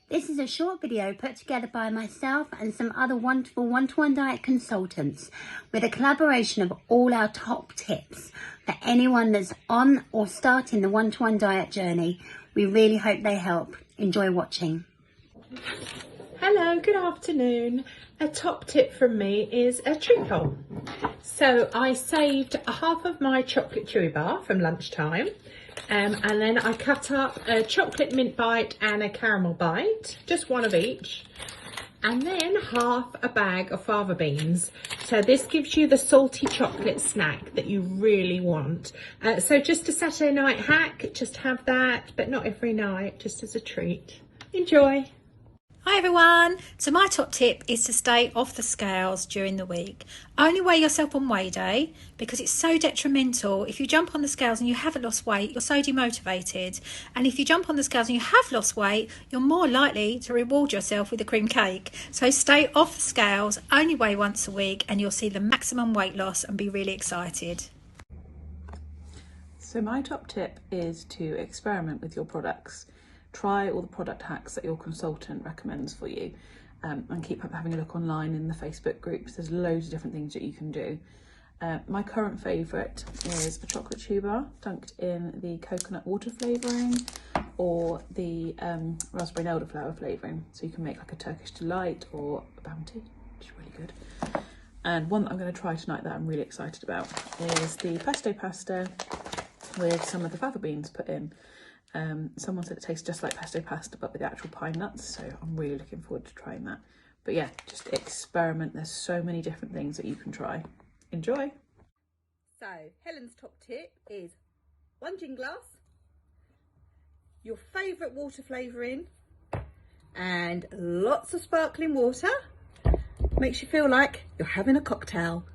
This is a short video put together by myself and some other wonderful one-to-one diet consultants with a collaboration of all our top tips for anyone that's on or starting the one-to-one diet journey. We really hope they help. Enjoy watching. Hello, good afternoon. A top tip from me is a treat bowl. So I saved half of my chocolate chewy bar from lunchtime, and then I cut up a chocolate mint bite and a caramel bite, just one of each, and then half a bag of fava beans. So this gives you the salty chocolate snack that you really want. So just a Saturday night hack, just have that, but not every night, just as a treat. Enjoy. Hi everyone, so my top tip is to stay off the scales during the week. Only weigh yourself on weigh day because it's so detrimental. If you jump on the scales and you haven't lost weight, you're so demotivated. And if you jump on the scales and you have lost weight, you're more likely to reward yourself with a cream cake. So stay off the scales, only weigh once a week, and you'll see the maximum weight loss and be really excited. So my top tip is to experiment with your products. Try all the product hacks that your consultant recommends for you, and keep having a look online in the Facebook groups. There's loads of different things that you can do. My current favourite is a chocolate chew bar dunked in the coconut water flavouring or the raspberry and elderflower flavouring. So you can make like a Turkish delight or a bounty, which is really good. And one that I'm going to try tonight that I'm really excited about is the pesto pasta with some of the fava beans put in. Someone said it tastes just like pesto pasta but with the actual pine nuts, so I'm really looking forward to trying that. But yeah, just experiment. There's so many different things that you can try. Enjoy. So Helen's top tip is 1 gin glass, your favourite water flavouring, and lots of sparkling water. Makes you feel like you're having a cocktail.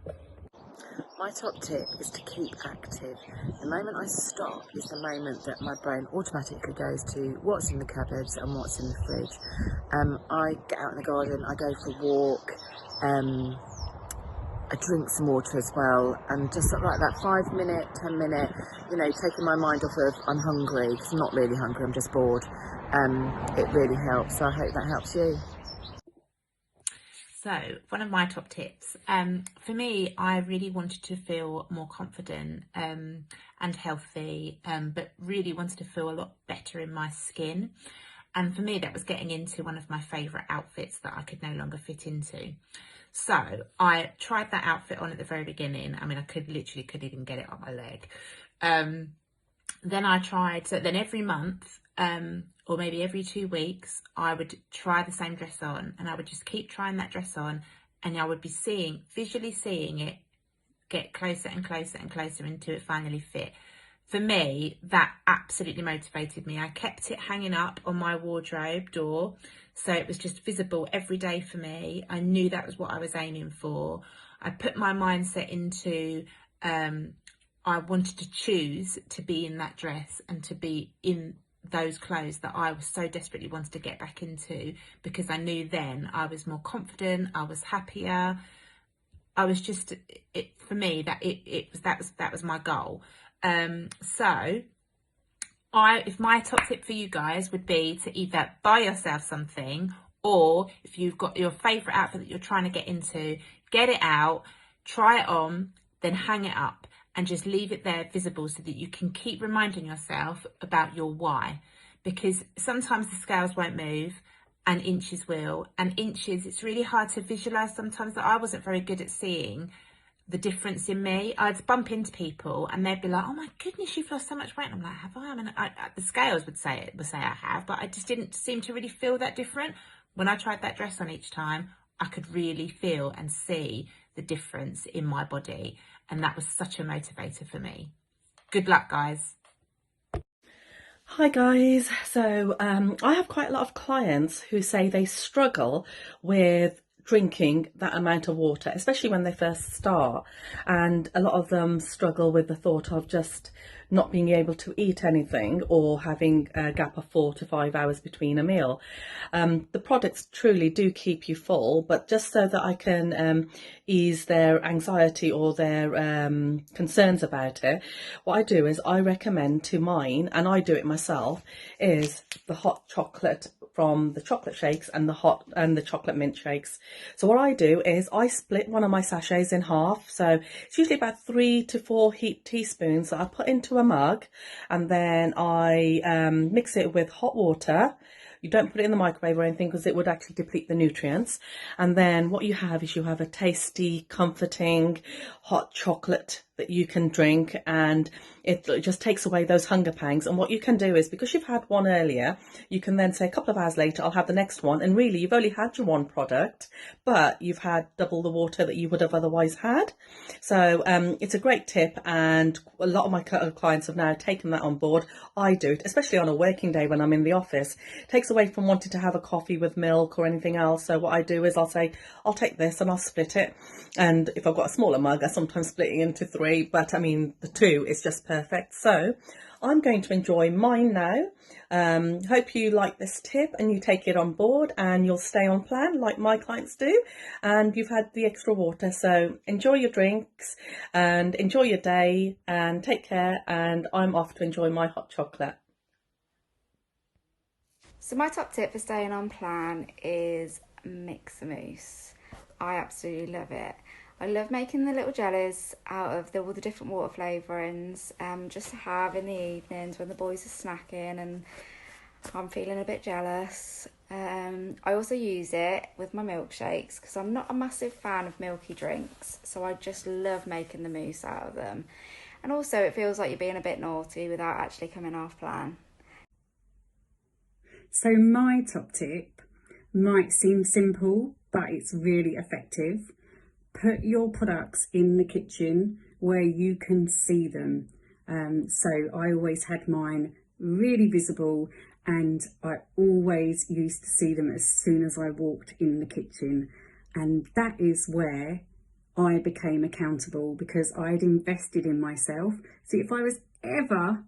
My top tip is to keep active. The moment I stop is the moment that my brain automatically goes to what's in the cupboards and what's in the fridge. I get out in the garden, I go for a walk, I drink some water as well, and just sort of like that 5 minute, 10 minute, taking my mind off of I'm hungry, because I'm not really hungry, I'm just bored. It really helps, so I hope that helps you. So one of my top tips, for me, I really wanted to feel more confident and healthy, but really wanted to feel a lot better in my skin. And for me, that was getting into one of my favourite outfits that I could no longer fit into. So I tried that outfit on at the very beginning. I mean, I couldn't even get it on my leg. Then I tried, so then every month, or maybe every 2 weeks, I would try the same dress on, and I would just keep trying that dress on, and I would be visually seeing it get closer and closer and closer until it finally fit. For me, that absolutely motivated me. I kept it hanging up on my wardrobe door, so it was just visible every day for me. I knew that was what I was aiming for. I put my mindset into, I wanted to choose to be in that dress and to be in those clothes that I was so desperately wanted to get back into, because I knew then I was more confident, I was happier. I was just, for me, that was my goal. So if my top tip for you guys would be to either buy yourself something, or if you've got your favourite outfit that you're trying to get into, get it out, try it on, then hang it up and just leave it there visible so that you can keep reminding yourself about your why. Because sometimes the scales won't move and inches will, and inches, it's really hard to visualise sometimes. That I wasn't very good at seeing the difference in me. I'd bump into people and they'd be like, oh my goodness, you've lost so much weight. And I'm like, have I? I mean, the scales would say I have, but I just didn't seem to really feel that different. When I tried that dress on each time, I could really feel and see the difference in my body. And that was such a motivator for me. Good luck, guys. Hi guys, so I have quite a lot of clients who say they struggle with drinking that amount of water, especially when they first start, and a lot of them struggle with the thought of just not being able to eat anything or having a gap of 4 to 5 hours between a meal. The products truly do keep you full, but just so that I can ease their anxiety or their concerns about it, what I do is I recommend to mine, and I do it myself, is the hot chocolate from the chocolate shakes and the hot and the chocolate mint shakes. So what I do is I split one of my sachets in half. So it's usually about 3 to 4 heaped teaspoons that I put into a mug, and then I mix it with hot water. You don't put it in the microwave or anything because it would actually deplete the nutrients. And then what you have is you have a tasty, comforting, hot chocolate that you can drink, and it just takes away those hunger pangs. And what you can do is, because you've had one earlier, you can then say a couple of hours later, I'll have the next one. And really, you've only had your one product, but you've had double the water that you would have otherwise had. So it's a great tip, and a lot of my clients have now taken that on board. I do it, especially on a working day when I'm in the office. It takes away from wanting to have a coffee with milk or anything else. So what I do is I'll say, I'll take this and I'll split it. And if I've got a smaller mug, I sometimes split it into 3, but I mean, the 2 is just perfect. So I'm going to enjoy mine now. Hope you like this tip and you take it on board and you'll stay on plan like my clients do, and you've had the extra water. So enjoy your drinks and enjoy your day and take care, and I'm off to enjoy my hot chocolate. So my top tip for staying on plan is mix a mousse. I absolutely love it. I love making the little jellies out of all the different water flavourings, just to have in the evenings when the boys are snacking and I'm feeling a bit jealous. I also use it with my milkshakes because I'm not a massive fan of milky drinks, so I just love making the mousse out of them. And also it feels like you're being a bit naughty without actually coming off plan. So my top tip might seem simple, but it's really effective. Put your products in the kitchen where you can see them. So I always had mine really visible, and I always used to see them as soon as I walked in the kitchen. And that is where I became accountable, because I'd invested in myself. See, if I was ever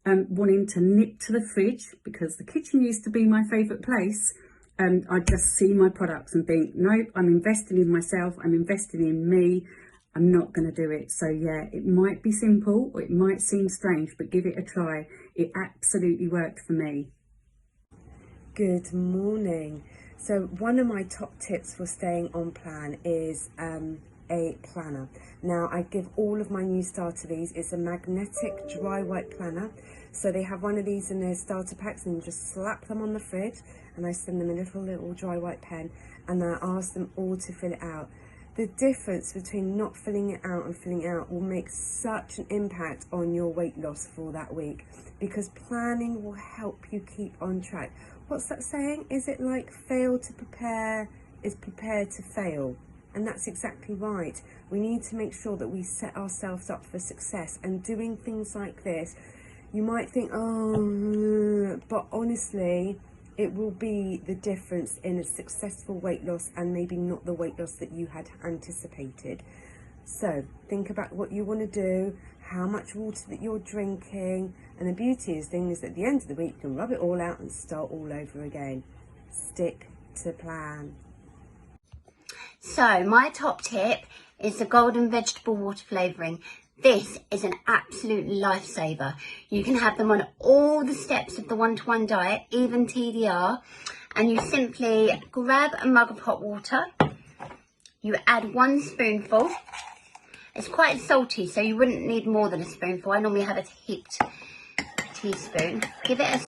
wanting to nip to the fridge, because the kitchen used to be my favourite place, I'd just see my products and think, nope, I'm investing in myself, I'm investing in me, I'm not going to do it. So yeah, it might be simple or it might seem strange, but give it a try. It absolutely worked for me. Good morning. So one of my top tips for staying on plan is a planner. Now I give all of my new starter these. It's a magnetic dry white planner. So they have one of these in their starter packs, and you just slap them on the fridge, and I send them a little dry white pen, and I ask them all to fill it out. The difference between not filling it out and filling it out will make such an impact on your weight loss for that week, because planning will help you keep on track. What's that saying? Is it like fail to prepare is prepared to fail? And that's exactly right. We need to make sure that we set ourselves up for success, and doing things like this, you might think, oh, but honestly, it will be the difference in a successful weight loss, and maybe not the weight loss that you had anticipated. So think about what you want to do, how much water that you're drinking, and the beauty is that at the end of the week you can rub it all out and start all over again. Stick to plan. So my top tip is the golden vegetable water flavouring. This is an absolute lifesaver. You can have them on all the steps of the one-to-one diet, even TDR, and you simply grab a mug of hot water, you add 1 spoonful. It's quite salty, so you wouldn't need more than a spoonful. I normally have a heaped teaspoon. Give it a